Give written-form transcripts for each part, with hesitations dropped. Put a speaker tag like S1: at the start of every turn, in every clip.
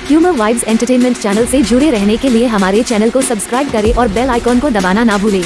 S1: Humour vibes entertainment channel से जुड़े रहने के लिए हमारे चैनल को सब्सक्राइब करें और बेल आइकॉन को दबाना ना भूलें।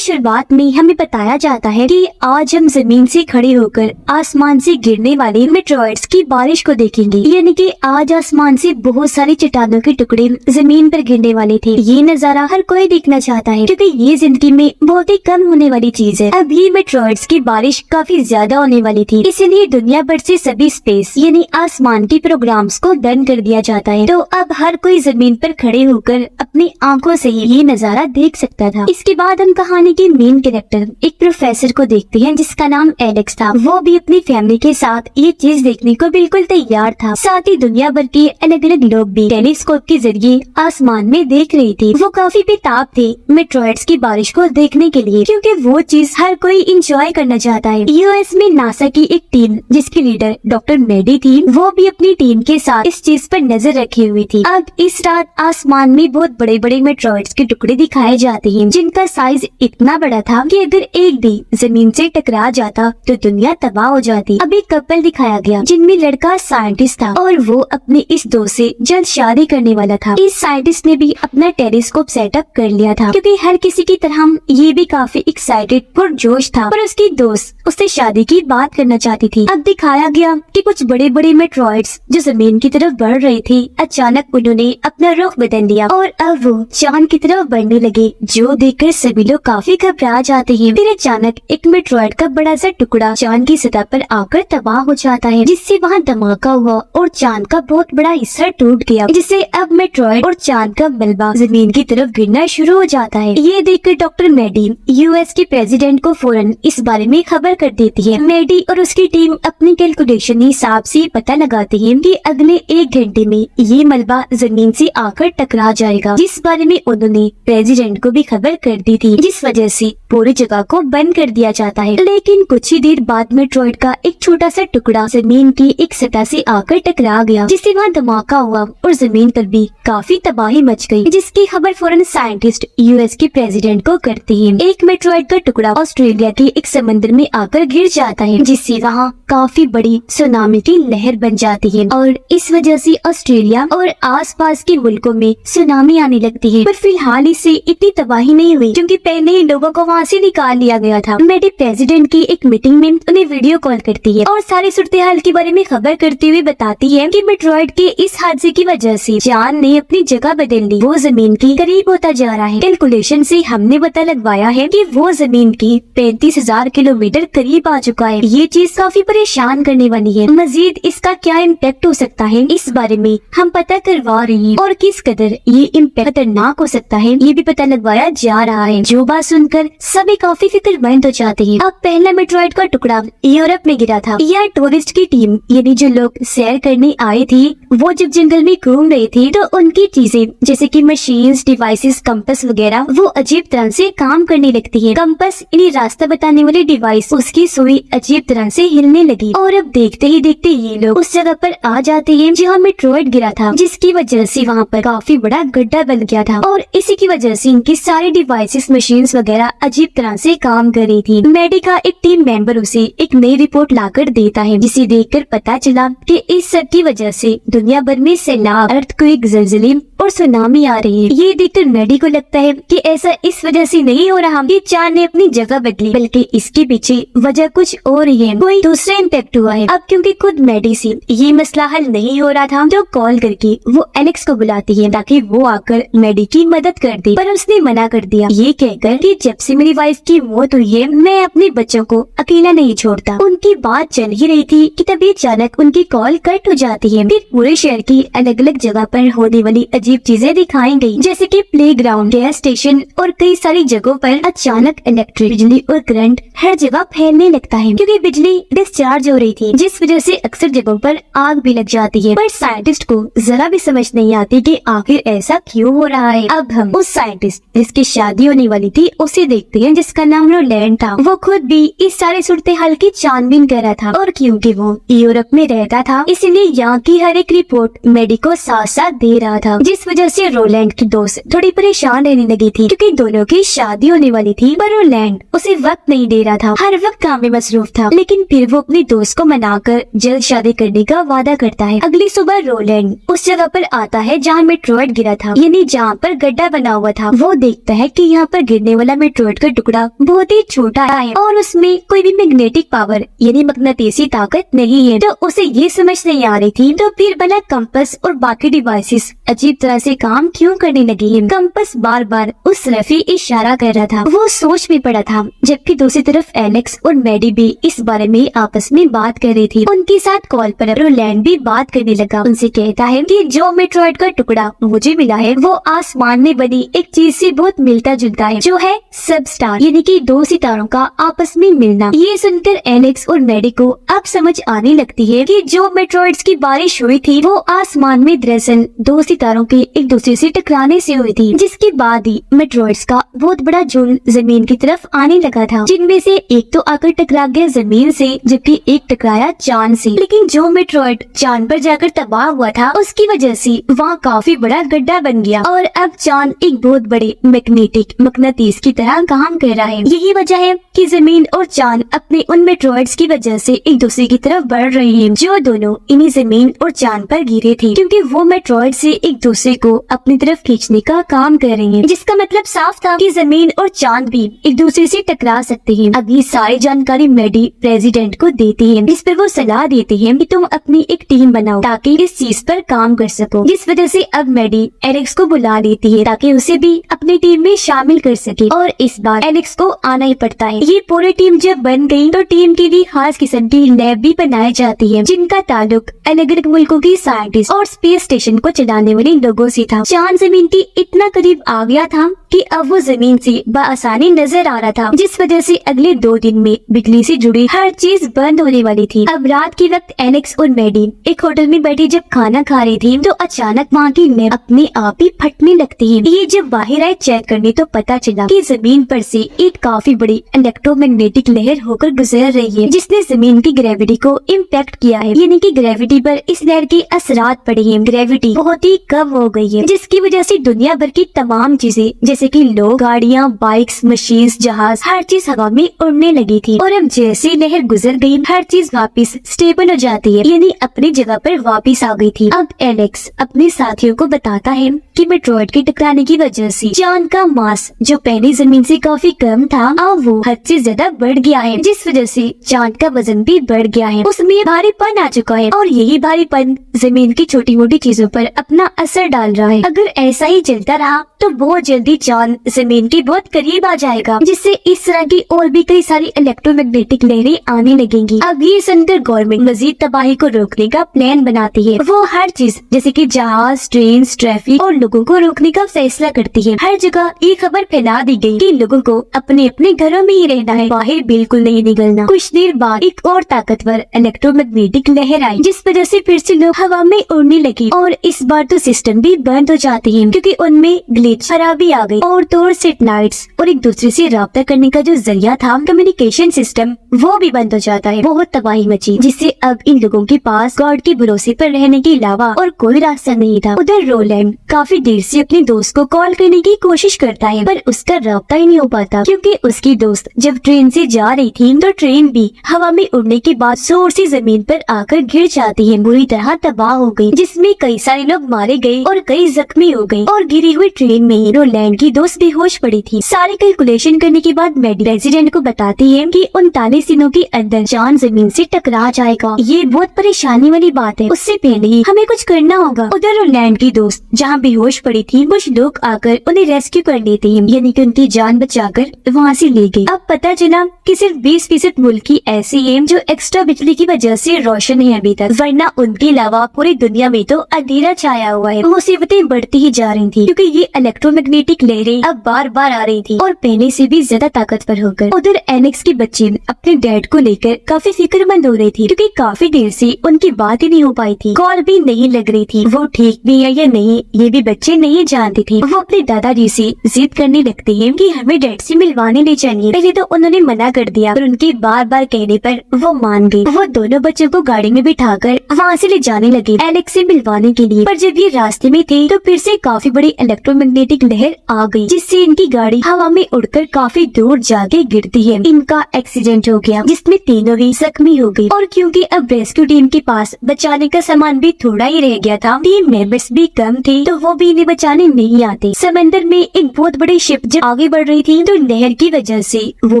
S2: शुरुआत में हमें बताया जाता है कि आज हम जमीन से खड़े होकर आसमान से गिरने वाले मेटेरॉइड्स की बारिश को देखेंगे। यानी कि आज आसमान से बहुत सारी चट्टानों के टुकड़े जमीन पर गिरने वाले थे। ये नजारा हर कोई देखना चाहता है क्योंकि ये जिंदगी में बहुत ही कम होने वाली चीज है। अब ये मेटेरॉइड्स की बारिश काफी ज्यादा होने वाली थी, इसीलिए दुनिया भर से सभी स्पेस यानी आसमान के प्रोग्राम्स को बंद कर दिया जाता है। तो अब हर कोई जमीन पर खड़े होकर अपनी आंखों से ये नजारा देख सकता था। इसके बाद हम कहानी के मेन कैरेक्टर एक प्रोफेसर को देखते हैं जिसका नाम एलेक्स था। वो भी अपनी फैमिली के साथ ये चीज देखने को बिल्कुल तैयार था। साथ ही दुनिया भर के अलग अलग लोग भी टेलीस्कोप के जरिए आसमान में देख रहे थे। वो काफी बेताब थे मेटेरॉइड्स की बारिश को देखने के लिए, क्योंकि वो चीज हर कोई इंजॉय करना चाहता है। यूएस में नासा की एक टीम जिसकी लीडर डॉक्टर मेडी थी, वो भी अपनी टीम के साथ इस चीज पर नजर रखी हुई थी। अब इस रात आसमान में बहुत बड़े बड़े मेटेरॉइड्स के टुकड़े दिखाए जाते हैं जिनका साइज इतना बड़ा था कि अगर एक भी जमीन से टकरा जाता तो दुनिया तबाह हो जाती। अब एक कपल दिखाया गया जिनमें लड़का साइंटिस्ट था और वो अपने इस दोस्त से जल्द शादी करने वाला था। इस साइंटिस्ट ने भी अपना टेलीस्कोप सेटअप कर लिया था क्योंकि हर किसी की तरह ये भी काफी एक्साइटेड और जोश था, पर उसकी दोस्त उससे शादी की बात करना चाहती थी। अब दिखाया गया कि कुछ बड़े बड़े मेटेरॉइड्स जो जमीन की तरफ बढ़ रहे थे, अचानक उन्होंने अपना रुख बदल लिया और अब वो चांद की तरफ बढ़ने लगे, जो देखकर सभी लोग काफी घबरा जाते हैं। फिर अचानक एक मेटेरॉइड का बड़ा सा टुकड़ा चांद की सतह पर आकर तबाह हो जाता है, जिससे वहाँ धमाका हुआ और चांद का बहुत बड़ा हिस्सा टूट गया, जिससे अब मेटेरॉइड और चांद का मलबा जमीन की तरफ गिरना शुरू हो जाता है। ये देखकर डॉक्टर मेडी यूएस के प्रेसिडेंट को फौरन इस बारे में खबर कर देती है। मेडी और उसकी टीम अपनी कैलकुलेशन हिसाब से पता लगाती है कि अगले 1 घंटे में ये मलबा जमीन से आकर टकरा जाएगा, जिस बारे में उन्होंने प्रेसिडेंट को भी खबर कर दी थी, जिस वजह से पूरी जगह को बंद कर दिया जाता है। लेकिन कुछ ही देर बाद मेटेरॉइड का एक छोटा सा टुकड़ा जमीन की एक सतह से आकर टकरा गया, जिससे वहाँ धमाका हुआ और जमीन पर भी काफी तबाही मच गई, जिसकी खबर फौरन साइंटिस्ट यूएस के प्रेसिडेंट को करते हैं। एक मेटेरॉइड का टुकड़ा ऑस्ट्रेलिया के एक समंदर में आकर गिर जाता है, जिससे वहाँ काफी बड़ी सुनामी की लहर बन जाती है और इस वजह से ऑस्ट्रेलिया और आसपास के मुल्कों में सुनामी आने लगती है। पर फिलहाल इससे इतनी तबाही नहीं हुई क्योंकि पहले ही लोगों को वहाँ से निकाल लिया गया था। मेडी प्रेसिडेंट की एक मीटिंग में उन्हें वीडियो कॉल करती है और सारी सूरत हाल के बारे में खबर करते हुए बताती है कि मेटेरॉइड के इस हादसे की वजह से चांद ने अपनी जगह बदल ली, वो जमीन के करीब होता जा रहा है। कैलकुलेशन से हमने पता लगवाया है कि वो जमीन की 35,000 किलोमीटर करीब आ चुका है। ये चीज काफी परेशान करने वाली है। मजीद इसका क्या इम्पैक्ट हो सकता है, इस बारे में हम पता करवा रही हैं और किस कदर ये इम्पैक्ट खतरनाक हो सकता है ये भी पता लगवाया जा रहा है। जो बात सुनकर सभी काफी फिक्रमंद हो जाते हैं। अब पहला मेटेरॉइड का टुकड़ा यूरोप में गिरा था। यह टूरिस्ट की टीम यानी जो लोग सैर करने आए थे, वो जब जंगल में घूम रहे थे तो उनकी चीजें जैसे कि मशीन्स, डिवाइसेस, कंपास वगैरह वो अजीब तरह से काम करने लगती है। कंपास यानी रास्ता बताने वाली डिवाइस, उसकी सुई अजीब तरह से हिलने लगी और अब देखते ही देखते ये लोग उस जगह पर आ जाते हैं जहाँ मेटेरॉइड गिरा था, जिसकी वजह से वहाँ पर काफी बड़ा गड्ढा बन गया था और इसी की वजह से इनकी सारी डिवाइसेस, मशीन्स वगैरह अजीब तरह से काम कर रही थी। मेडी का एक टीम मेंबर उसे एक नई रिपोर्ट लाकर देता है, जिसे देखकर पता चला कि इस सब की वजह से दुनिया भर में सैलाब, अर्थक्वेक, ज़लज़ले और सुनामी आ रही है। ये देखकर मेडी को लगता है कि ऐसा इस वजह से नहीं हो रहा कि चांद ने अपनी जगह बदली, बल्कि इसके पीछे वजह कुछ और ही है, कोई दूसरा इम्पैक्ट हुआ है। अब क्योंकि खुद मेडी से ये मसला हल नहीं हो रहा था तो कॉल करके वो एलेक्स को बुलाती है ताकि वो आकर मेडी की मदद कर दे, पर उसने मना कर दिया ये कहकर कि जब से मेरी वाइफ की मौत हुई है मैं अपने बच्चों को अकेला नहीं छोड़ता। उनकी बात चल ही रही थी कि तभी अचानक उनकी कॉल कट हो जाती है। फिर पूरे शहर की अलग अलग जगह पर होने वाली अजीब चीजें दिखाई गई, जैसे कि प्लेग्राउंड, गैस स्टेशन और कई सारी जगहों पर अचानक इलेक्ट्रिक बिजली और करंट हर जगह फैलने लगता है क्योंकि बिजली डिस्चार्ज हो रही थी, जिस वजह से अक्सर जगहों पर आग भी लग जाती है। पर साइंटिस्ट को जरा भी समझ नहीं आती कि आखिर ऐसा क्यों हो रहा है। अब हम उस साइंटिस्ट जिसकी शादी होने वाली थी उसे देखते हैं जिसका नाम रोलैंड था। वो खुद भी इस सारे सूरत हाल की छानबीन कर रहा था और क्योंकि वो यूरोप में रहता था इसलिए यहाँ की हर एक रिपोर्ट मेडी को साथ साथ दे रहा था, जिस वजह से रोलैंड की दोस्त थोड़ी परेशान रहने लगी थी क्योंकि दोनों की शादी होने वाली थी। पर रोलैंड उसे वक्त नहीं दे रहा था, हर वक्त काम में मसरूफ था। लेकिन फिर वो अपने अपने दोस्त को मनाकर जल्द शादी करने का वादा करता है। अगली सुबह रोलैंड उस जगह पर आता है जहाँ मेट्रॉइड गिरा था, यानी जहाँ पर गड्ढा बना हुआ था। वो देखता है कि यहाँ पर गिरने वाला मेट्रॉइड का टुकड़ा बहुत ही छोटा है और उसमें कोई भी मैग्नेटिक पावर यानी मकनातीसी ताकत नहीं है। तो उसे ये समझ नहीं आ रही थी तो फिर भला कंपास और बाकी डिवाइसेस अजीब तरह से काम क्यों करने लगी है। कंपास बार बार उस तरफ ही इशारा कर रहा था। वो सोच में पड़ा था, जबकि दूसरी तरफ एलेक्स और मैडी भी इस बारे में आपस में बात कर रही थी। उनके साथ कॉल पर रोलैंड भी बात करने लगा। उनसे कहता है कि जो मेट्रॉइड का टुकड़ा मुझे मिला है वो आसमान में बनी एक चीज से बहुत मिलता जुलता है, जो है सब स्टार, यानी कि दो सितारों का आपस में मिलना। ये सुनकर एलेक्स और मैडी को अब समझ आने लगती है कि जो मेट्रॉइड्स की बारिश हुई थी वो आसमान में दरअसल दो सितारों के एक दूसरे से टकराने से हुई थी, जिसके बाद ही मेट्रॉइड्स का बहुत बड़ा झुंड जमीन की तरफ आने लगा था, जिनमें से एक तो आकर टकरा गया जमीन से, जबकि एक टकराया चांद से। लेकिन जो मेट्रॉइड चांद पर जाकर तबाह हुआ था उसकी वजह से वहाँ काफी बड़ा गड्ढा बन गया और अब चांद एक बहुत बड़े मैग्नेटिक मकनातीस की तरह काम कर रहा है। यही वजह है कि जमीन और चांद अपने उन मेट्रॉइड्स की वजह से एक दूसरे की तरफ बढ़ रहे हैं, जो दोनों इन्हीं जमीन और चांद पर गिरे थे, क्योंकि वो मेट्रॉइड से एक दूसरे को अपनी तरफ खींचने का काम कर रहे हैं। जिसका मतलब साफ था कि जमीन और चांद भी एक दूसरे से टकरा सकते हैं। अब ये सारी जानकारी मैडी प्रेसिडेंट को देती है, जिस पर वो सलाह देती है कि तुम अपनी एक टीम बनाओ ताकि इस चीज पर काम कर सको। जिस वजह से अब मैडी एलेक्स को बुला लेती है ताकि उसे भी अपनी टीम में शामिल कर सके, और इस बार एलेक्स को आना ही पड़ता है। ये पूरी टीम जब बन गई तो टीम के लिए खास किस्म की लैब भी बनाई जाती है, जिनका ताल्लुक अलग अलग मुल्कों की साइंटिस्ट और स्पेस स्टेशन को चलाने वाले लोगों से था। चांद जमीन के इतना करीब आ गया था कि अब वो जमीन से बआसानी नजर आ रहा था, जिस वजह से अगले 2 दिन में बिजली से जुड़ी हर चीज बंद होने वाली थी। अब रात के वक्त एलेक्स और मैडी एक होटल में बैठी जब खाना खा रही थी तो अचानक वहाँ की लैब अपने आप ही फटने लगती है। ये जब बाहर आए चेक करने तो पता चला कि जमीन पर से एक काफी बड़ी इलेक्ट्रोमैग्नेटिक लहर होकर गुजर रही है, जिसने जमीन की ग्रेविटी को इम्पैक्ट किया है, यानी कि ग्रेविटी पर इस लहर के असरात पड़े हैं। ग्रेविटी बहुत ही कम हो गई है, जिसकी वजह से दुनिया भर की तमाम चीजें जैसे कि लोग, गाड़ियाँ, बाइक्स, मशीन, जहाज, हर चीज हवा में उड़ने लगी थी। और अब जैसे लहर गुजर गई हर चीज वापस स्टेबल हो जाती है, यानी अपनी जगह पर वापस आ गई थी। अब एलेक्स अपने साथियों को बताता है कि मेट्रॉइड के टकराने की वजह से चांद का मास जो पहले जमीन से काफी कम था अब वो हद से ज्यादा बढ़ गया है, जिस वजह से चांद का वजन भी बढ़ गया है, उसमें भारीपन आ चुका है और यही भारीपन जमीन की छोटी मोटी चीजों पर अपना असर डाल रहा है। अगर ऐसा ही चलता रहा तो बहुत जल्दी चांद जमीन के बहुत करीब आ जाएगा, जिससे इस तरह की और भी कई सारी इलेक्ट्रोमैग्नेटिक लहरें आने लगेंगी। अब ये सुनकर गवर्नमेंट मजीद तबाही को रोकने का प्लान बनाती है। वो हर चीज जैसे कि जहाज, ट्रेन, ट्रैफिक और लोगों को रोकने का फैसला करती है। हर जगह ये खबर फैला दी गई कि लोगों को अपने अपने घरों में ही रहना है, बाहर बिल्कुल नहीं निकलना। कुछ देर बाद एक और ताकतवर इलेक्ट्रोमैग्नेटिक लहर आई, जिस वजह से फिर से लोग हवा में उड़ने लगे और इस बार तो सिस्टम भी बंद हो जाते हैं, क्योंकि उनमें ग्लिच खराबी आ गई और तो सैटेलाइट्स और एक दूसरे से राब्ता करने का जो जरिया था, कम्युनिकेशन सिस्टम, वो भी बंद हो जाता है। बहुत तबाही मची, जिससे अब इन लोगों के पास गॉड के भरोसे पर रहने के अलावा और कोई रास्ता नहीं था। उधर रोलैंड काफी देर से अपने दोस्त को कॉल करने की कोशिश करता है, पर उसका राब्ता ही नहीं हो पाता, क्योंकि उसकी दोस्त जब ट्रेन से जा रही थी तो ट्रेन भी हवा में उड़ने के बाद जोर से जमीन पर आकर गिर जाती है, बुरी तरह तबाह हो गई, जिसमें कई सारे लोग मारे गए और कई जख्मी हो गए। और गिरी हुई ट्रेन में ही रोलैंड की दोस्त बेहोश पड़ी थी। सारे कैलकुलेशन करने के बाद मैडी प्रेसिडेंट को बताती है कि 39 दिनों के अंदर चांद जमीन से टकरा जाएगा। ये बहुत परेशानी वाली बात है, उससे पहले ही हमें कुछ करना होगा। उधर रोलैंड की दोस्त जहाँ बेहोश पड़ी थी, कुछ लोग आकर उन्हें रेस्क्यू कर लेते हैं, यानी कि उनकी जान बचाकर वहाँ से ले गए। अब पता चला कि सिर्फ 20% मुल्क ही ऐसे हैं जो एक्स्ट्रा बिजली की वजह से रोशन है अभी तक, वरना उनके अलावा पूरी दुनिया में तो अंधेरा छाया हुआ है। मुसीबतें बढ़ती ही जा रही थी, क्योंकि ये इलेक्ट्रोमैग्नेटिक लहरें अब बार बार आ रही थी और पहले से भी ज्यादा ताकतवर होकर। उधर एलेक्स के बच्चे अपने डैड को लेकर काफी फिक्रमंद हो रही थी, क्योंकि काफी देर से उनकी बात ही नहीं हो पाई थी, कॉल भी नहीं लग रही थी। वो ठीक भी है या नहीं ये भी बच्चे नहीं जानते थे। वो अपने दादाजी से जिद करने लगते हैं कि हमें डैड से मिलवाने ले जाइए। पहले तो उन्होंने मना कर दिया, पर उनके बार बार कहने पर वो मान गए। वो दोनों बच्चों को गाड़ी में बिठाकर वहाँ से ले जाने लगे एलेक्स से मिलवाने के लिए। पर जब ये रास्ते में थे तो फिर से काफी बड़ी इलेक्ट्रोमैग्नेटिक लहर आ गई, जिससे इनकी गाड़ी हवा में उड़कर काफी दूर जाके गिरती है। इनका एक्सीडेंट हो गया, जिसमें तीनों भी जख्मी हो गई। और क्योंकि अब रेस्क्यू टीम के पास बचाने का सामान भी थोड़ा ही रह गया था, टीम मेंबर्स भी कम थे, तो वो भी इन्हें बचाने नहीं आते। समंदर में एक बहुत बड़ी शिप जब आगे बढ़ रही थी तो लहर की वजह से वो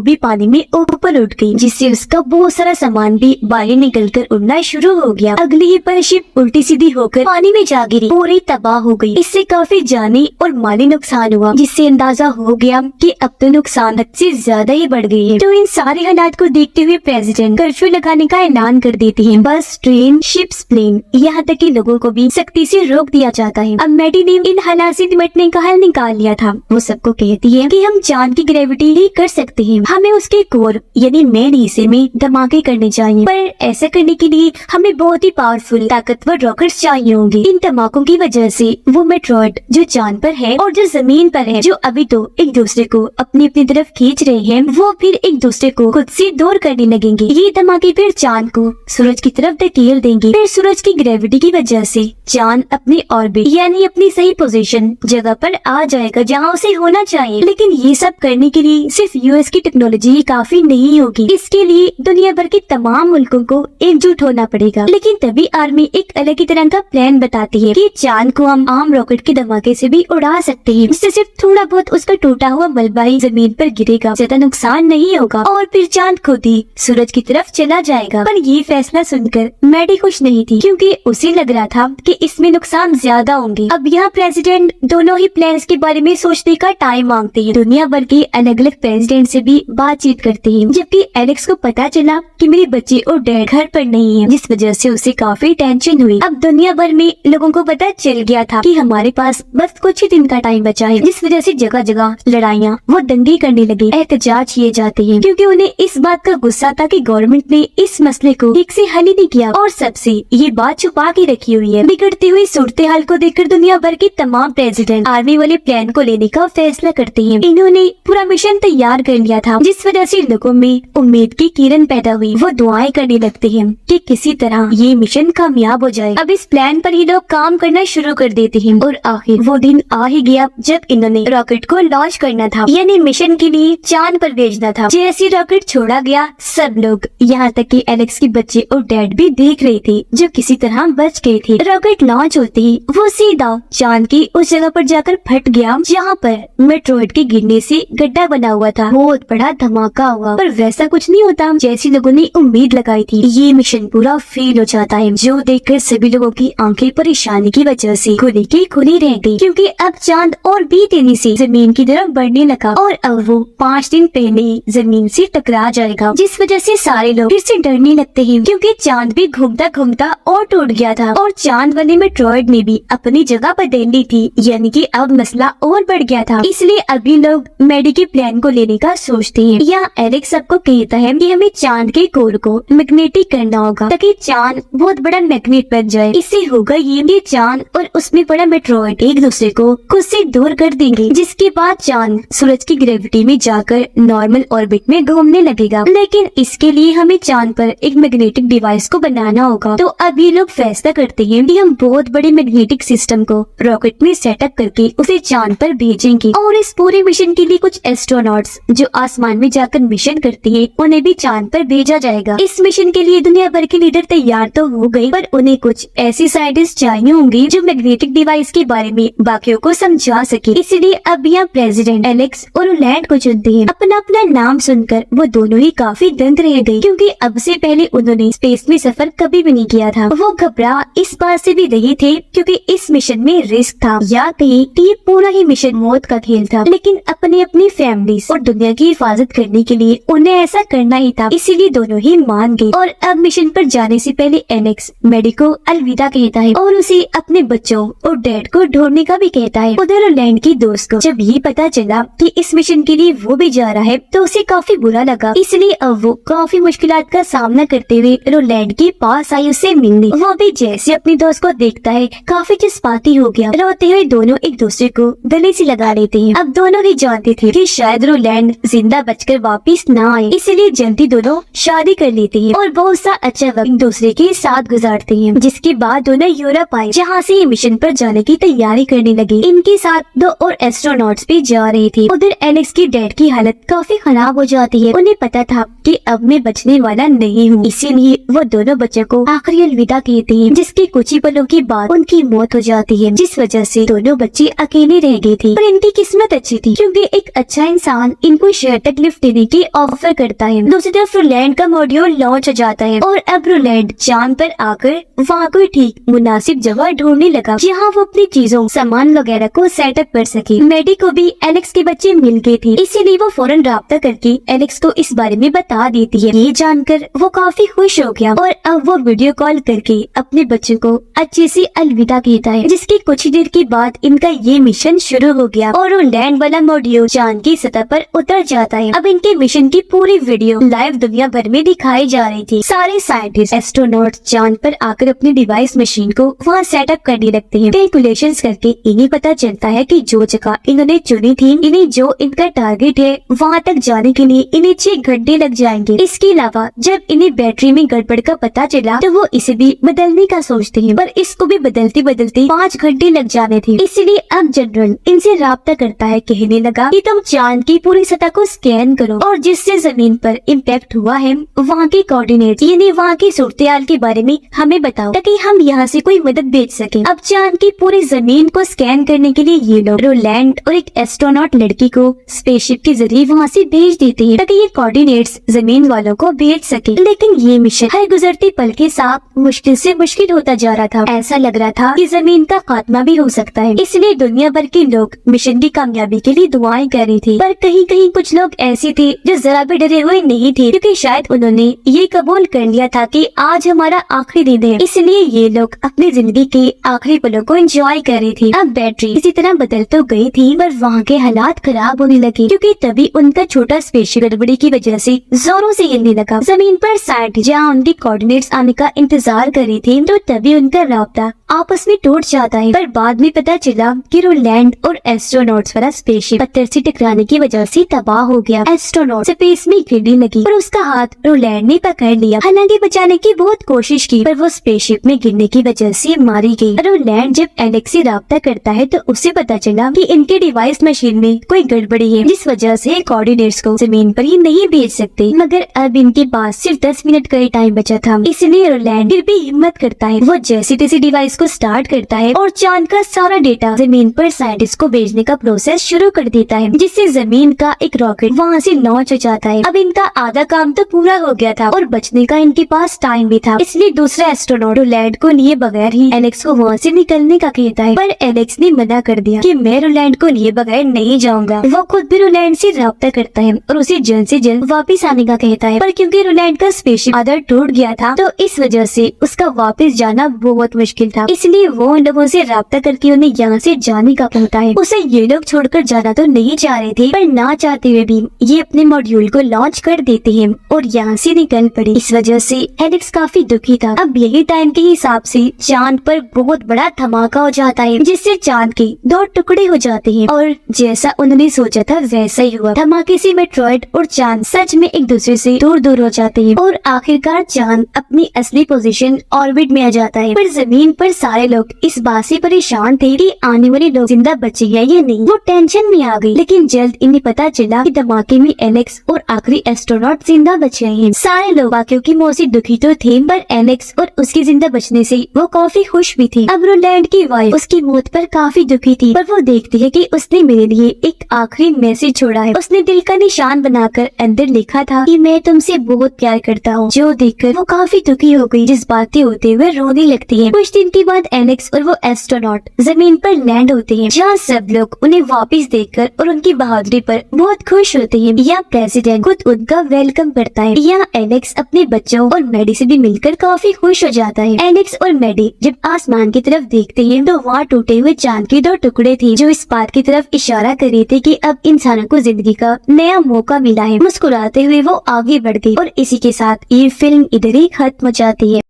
S2: भी पानी में ऊपर उठ गई, जिससे उसका बहुत सारा सामान भी बाहर निकलकर उड़ना शुरू हो गया। अगली ही पल शिप उल्टी सीधी होकर पानी में जा गिरी, पूरी तबाह हो गई। इससे काफी जानी और माली नुकसान हुआ, जिससे अंदाजा हो गया कि अब तो नुकसान हद से ज्यादा ही बढ़ गई है। तो इन सारे हालात को देखते हुए प्रेसिडेंट कर्फ्यू लगाने का ऐलान कर देती है। बस, ट्रेन, शिप्स, प्लेन, यहाँ तक कि लोगों को भी सख्ती से रोक दिया जाता है। अब मैडी ने इन हालात से निपटने का हल निकाल लिया था। वो सबको कहती है कि हम चांद की ग्रेविटी ही कर सकते हैं, हमें उसके कोर यानी मेन हिस्से में धमाके करने चाहिए, पर ऐसा करने के लिए हमें बहुत ही पावरफुल ताकतवर रॉकेट्स चाहिए होंगे। इन धमाकों की वजह से वो मेट्रॉइड जो चांद पर है और जो जमीन पर है, जो अभी तो एक दूसरे को अपनी अपनी तरफ खींच रहे हैं, वो फिर एक दूसरे को खुद से दूर करने लगेंगे। ये धमाके फिर चांद को सूरज की तरफ धकेल देंगे। फिर सूरज की ग्रेविटी की वजह से चांद अपनी ऑर्बिट यानी अपनी सही पोजीशन जगह पर आ जाएगा जहाँ उसे होना चाहिए। लेकिन ये सब करने के लिए सिर्फ यूएस की टेक्नोलॉजी ही काफी नहीं होगी, इसके लिए दुनिया भर के तमाम मुल्कों को एकजुट होना पड़ेगा। लेकिन तभी आर्मी एक अलग ही तरह का प्लान बताती है कि चांद को हम आम रॉकेट के धमाके से भी उड़ा सकते हैं, जिससे सिर्फ थोड़ा बहुत उसका टूटा हुआ मलबा ही जमीन पर गिरेगा, ज्यादा नुकसान नहीं होगा और फिर चांद खुद ही सूरज की तरफ चला जाएगा। पर ये फैसला सुनकर मैडी खुश नहीं थी, क्योंकि उसे लग रहा था कि इसमें नुकसान ज्यादा होंगे। अब यहाँ प्रेसिडेंट दोनों ही प्लान्स के बारे में सोचने का टाइम मांगते हैं। दुनिया भर के अलग अलग प्रेसिडेंट से भी बातचीत करते हैं। जबकि एलेक्स को पता चला कि मेरे बच्चे और डैड घर पर नहीं है, जिस वजह से उसे काफी टेंशन हुई। अब दुनिया भर में लोगों को पता चल गया था कि हमारे पास बस कुछ ही दिन का टाइम बचा है, जिस वजह से जगह जगह लड़ाइयाँ वो दंगे करने लगे, एहतजाज किए जाते हैं, क्योंकि उन्हें इस बात का गुस्सा था कि गवर्नमेंट ने इस मसले को ठीक से हल ही नहीं किया और सबसे ये बात छुपा के रखी हुई है। बिगड़ती हुई सूरत हाल को देखकर दुनिया भर के तमाम प्रेसिडेंट आर्मी वाले प्लान को लेने का फैसला करते हैं। इन्होंने पूरा मिशन तैयार कर लिया था, जिस वजह से लोगों में उम्मीद की किरण पैदा हुई। वो दुआएं करने लगते हैं कि किसी तरह ये मिशन कामयाब हो जाए। अब इस प्लान पर ही लोग काम करना शुरू कर देते हैं और आखिर वो दिन आ ही गया जब इन्होंने रॉकेट को लॉन्च करना था, यानी मिशन के लिए चांद पर भेजना था। जैसे रॉकेट छोड़ा गया, सब लोग यहाँ तक कि एलेक्स के बच्चे और डैड भी देख रहे थे, जो किसी तरह बच गए थे। रॉकेट लॉन्च होते ही वो सीधा चांद की उस जगह पर जाकर फट गया जहाँ पर मेट्रॉइड के गिरने से गड्ढा बना हुआ था। बहुत बड़ा धमाका हुआ, पर वैसा कुछ नहीं होता जैसी लोगों ने उम्मीद लगाई थी। ये मिशन पूरा फेल हो जाता है, जो देखकर सभी लोगों की आंखें परेशानी की वजह से खुली की खुली रह गई, क्योंकि अब चांद और भी तेजी से जमीन की तरफ बढ़ने लगा और अब वो 5 दिन पहले ही जमीन से टकरा जाएगा, जिस वजह से सारे लोग फिर से डरने लगते हैं, क्योंकि चांद भी घूमता घूमता और टूट गया था और चांद वाले मेट्रॉइड ने भी अपनी जगह बदल ली थी, यानी कि अब मसला और बढ़ गया था। इसलिए अभी लोग मैडी के प्लान को लेने का सोचते हैं। या एलेक्स सबको कहता है कि हमें चांद के कोर को मैग्नेटिक करना होगा ताकि चांद बहुत बड़ा मैग्नेट बन जाए। इससे होगा ये कि चांद और उसमें बड़ा मेट्रॉइड एक दूसरे को खुद से दूर कर देंगे, जिसके बाद चांद सूरज की ग्रेविटी में जाकर नॉर्मल ऑर्बिट में घूमने लगेगा। लेकिन इसके लिए हमें चांद पर एक मैग्नेटिक डिवाइस को बनाना होगा। तो अभी लोग फैसला करते हैं कि हम बहुत बड़े मैग्नेटिक सिस्टम को रॉकेट में सेटअप करके उसे चांद पर भेजेंगे और इस पूरे मिशन के लिए कुछ एस्ट्रोनॉट्स जो आसमान में जाकर मिशन करते हैं उन्हें भी चांद पर भेजा जाएगा। इस मिशन के लिए दुनिया भर के लीडर तैयार तो हो गए, पर उन्हें कुछ ऐसे साइंटिस्ट चाहिए होंगे जो मैग्नेटिक डिवाइस के बारे में बाकियों को समझा सके। इसलिए अब यहाँ प्रेसिडेंट एलेक्स और लैंड को चुनते हैं। अपना अपना नाम सुनकर वो दोनों ही काफी दंग रह गए, क्योंकि अब से पहले उन्होंने स्पेस में सफर कभी भी नहीं किया था। वो घबरा इस बात से भी रहे थे क्योंकि इस मिशन में रिस्क था, या कहीं कि ये पूरा ही मिशन मौत का खेल था। लेकिन अपनी अपनी फैमिली और दुनिया की हिफाजत करने के लिए उन्हें ऐसा करना ही था, इसीलिए दोनों ही मान गए। और अब मिशन पर जाने से पहले एलेक्स मैडी को अलविदा कहता है और उसे अपने बच्चों और डैड को ढूंढने का भी कहता है। उधर लैंड की दोस्त को जब ये पता चला कि इस मिशन के लिए वो भी जा रहा है तो उसे काफी बुरा लगा, इसलिए अब वो काफी मुश्किलात का सामना करते हुए रोलैंड के पास आई उसे मिलने। वो भी जैसे अपनी दोस्त को देखता है काफी जज्बाती हो गया। रोते हुए दोनों एक दूसरे को गले से लगा लेते हैं। अब दोनों ही जानते थे कि शायद रोलैंड जिंदा बचकर वापिस ना आए, इसलिए जल्दी दोनों शादी कर लेते हैं और बहुत सा अच्छा वक्त एक दूसरे के साथ गुजारते हैं। जिसके बाद दोनों यूरोप आए, जहाँ से ये मिशन पर जाने की तैयारी करने लगे। इनके साथ 2 और एस्ट्रोनॉट्स भी जा रहे थे। उधर एलेक्स की डैड की हालत काफी खराब हो जाती है। उन्हें पता था कि अब मैं बचने वाला नहीं हूँ। इसीलिए वो दोनों बच्चों को आखिरी अलविदा कहते हैं, जिसके कुछ ही पलों के बाद उनकी मौत हो जाती है, जिस वजह से दोनों बच्चे अकेले रह गए थे। पर इनकी किस्मत अच्छी थी क्योंकि एक अच्छा इंसान इनको शहर तक लिफ्ट देने की ऑफर करता है। दूसरी तरफ रोलैंड का मॉड्यूल लॉन्च हो जाता है और अब रोलैंड चांद पर आकर वहाँ कोई ठीक मुनासिब जगह ढूंढने लगा जहाँ वो अपनी चीजों सामान वगैरह को सेटअप कर सके। मैडी को भी एलेक्स के बच्चे मिल गए थे, इसीलिए वो फौरन राब्ता करके एलेक्स को इस बारे में बता देती है। ये जानकर वो काफी खुश हो गया और अब वो वीडियो कॉल करके अपने बच्चों को अच्छे से अलविदा कहता है, जिसके कुछ ही देर के बाद इनका ये मिशन शुरू हो गया और रोलैंड वाला मॉड्यूल चांद की सतह पर उतर जाता है। अब इनके मिशन की पूरी वीडियो लाइव दुनिया भर में दिखाई जा रही थी। सारे साइंटिस्ट एस्ट्रोनॉट चांद पर आकर अपनी डिवाइस मशीन को वहाँ सेटअप करने लगते हैं। कैलकुलेशंस करके इन्हें पता चलता है कि जो जगह इन्होंने चुनी थी, इन्हें जो इनका टारगेट है वहाँ तक जाने के लिए इन्हें 6 घंटे लग जाएंगे। इसके अलावा जब इन्हें बैटरी में गड़बड़ का पता चला तो वो इसे भी बदलने का सोचते हैं, पर इसको भी बदलते बदलते 5 घंटे लग जाने थे। इसलिए अब जनरल इनसे राब्ता करता है, कहने लगा कि तुम चांद की पूरी सतह को स्कैन करो और जिससे जमीन पर इम्पैक्ट हुआ है वहाँ के कोऑर्डिनेट यानी वहाँ की सूरत-ए-हाल के बारे में हमें बताओ ताकि हम यहाँ से कोई मदद भेज सके। अब चांद की पूरी जमीन को स्कैन करने के लिए ये लोग रोलैंड और एक एस्ट्रोनॉट लड़की को स्पेसशिप के जरिए वहाँ से भेज देते हैं ताकि ये कोऑर्डिनेट्स जमीन वालों को भेज सके। लेकिन ये मिशन हर गुजरते पल के साथ मुश्किल से मुश्किल होता जा रहा था। ऐसा लग रहा था कि जमीन का खात्मा भी हो सकता है, इसलिए दुनिया भर के लोग मिशन की कामयाबी के लिए दुआएं कर रहे थे। पर कहीं कहीं कुछ लोग ऐसे थे जो जरा भी डरे हुए नहीं थे, क्योंकि शायद उन्होंने ये कबूल कर लिया था कि आज हमारा आखिरी दिन है, इसलिए ये लोग अपनी जिंदगी के आखिरी पलों को एंजॉय कर रहे थे। अब बैटरी इसी तरह बदल तो गई थी, पर वहाँ के हालात खराब होने लगे क्योंकि तभी उनका छोटा स्पेसशिप गड़बड़ी की वजह से जोरों से हिलने लगा। जमीन पर साइंटिस्ट जहाँ उनके कोऑर्डिनेट्स आने का इंतजार कर रहे थे तो तभी उनका राब्ता आपस में टूट जाता है। पर बाद में पता चला कि रोलैंड और एस्ट्रोनॉट्स वाला स्पेसशिप पत्थर से टकराने की वजह से तबाह हो गया। एस्ट्रोनॉट स्पेस में गिरने लगी और उसका हाथ रोलैंड ने पकड़ लिया। हालांकि बचाने की बहुत कोशिश की पर वो स्पेसशिप में गिरने की वजह से मारी गई। रोलैंड जब एलेक्स से राब्ता करता है तो उसे पता चला कि इनके डिवाइस मशीन में कोई गड़बड़ी है, जिस वजह से कोऑर्डिनेट्स को जमीन पर ही नहीं भेज सकते। मगर अब इनके पास सिर्फ 10 मिनट का ही टाइम बचा था, इसलिए रोलैंड फिर भी हिम्मत करता है। वो जैसे तैसे डिवाइस को स्टार्ट करता है और चांद का सारा डेटा जमीन पर साइंटिस्ट को भेजने का प्रोसेस शुरू कर देता है, जिससे जमीन का एक रॉकेट वहाँ से लॉन्च हो जाता है। अब इनका आधा काम तो पूरा हो गया था और बचने का इनके पास टाइम भी था, इसलिए दूसरा एस्ट्रोनॉट रोलैंड को लिए बगैर ही एलेक्स को वहाँ से निकलने का कहता है। पर एलेक्स ने मना कर दिया कि मैं रोलैंड को लिए बगैर नहीं जाऊंगा। वो खुद भी रोलैंड से राब्ता करता है और उसे जल्द से जल्द वापस आने का कहता है, पर क्योंकि रोलैंड का स्पेसशिप आधा टूट गया था तो इस वजह से उसका वापस जाना बहुत मुश्किल था, इसलिए वो उन लोगों से राब्ता करके उन्हें यहाँ से जाने का कहता है। उसे ये लोग छोड़कर जाना तो नहीं चाह रहे थे, पर ना चाहते हुए भी ये अपने मॉड्यूल को लॉन्च कर देते हैं और यहाँ से निकल पड़े। इस वजह से एलेक्स काफी दुखी था। अब यही टाइम के हिसाब से चांद पर बहुत बड़ा धमाका हो जाता है, जिससे चांद के 2 टुकड़े हो जाते हैं और जैसा उन्होंने सोचा था वैसा ही हुआ। धमाके से मेट्रॉइड और चांद सच में एक दूसरे से दूर दूर हो जाते हैं और आखिरकार चांद अपनी असली पोजीशन ऑर्बिट में आ जाता है। पर जमीन पर सारे लोग इस बात से परेशान थे कि आने वाले लोग जिंदा बचेंगे या नहीं। वो टेंशन में आ गई, लेकिन जल्द इन्हें पता चला कि धमाके में एलेक्स और आखिरी एस्ट्रोनॉट जिंदा बच गए हैं। सारे लोग बाकियों की मौत से दुखी तो थे, पर एलेक्स और उसके जिंदा बचने से वो काफी खुश भी थे। अब रोलैंड की वाइफ उसकी मौत पर काफी दुखी थी, पर वो देखती है कि उसने मेरे लिए एक आखिरी मैसेज छोड़ा है। उसने दिल का निशान बनाकर अंदर लिखा था कि मैं तुमसे बहुत प्यार करता हूँ, जो देखकर वो काफी दुखी हो गई। जज्बाती होते हुए रोने लगती है। कुछ दिन के बाद एलेक्स और वो एस्ट्रोनॉट जमीन पर लैंड होते हैं, जहाँ सब लोग उन्हें वापस देखकर और उनकी बहादुरी पर बहुत खुश होते हैं। यहाँ प्रेसिडेंट खुद उनका वेलकम करता है। यहाँ एलेक्स अपने बच्चों और मैडी से भी मिलकर काफी खुश हो जाता है। एलेक्स और मैडी जब आसमान की तरफ देखते हैं तो वहाँ टूटे हुए चांद के 2 टुकड़े थे, जो इस बात की तरफ इशारा कर रहे थे कि अब इंसानों को जिंदगी का नया मौका मिला है। मुस्कुराते हुए वो आगे बढ़ गई और इसी के साथ ये फिल्म इधर ही खत्म हो जाती है।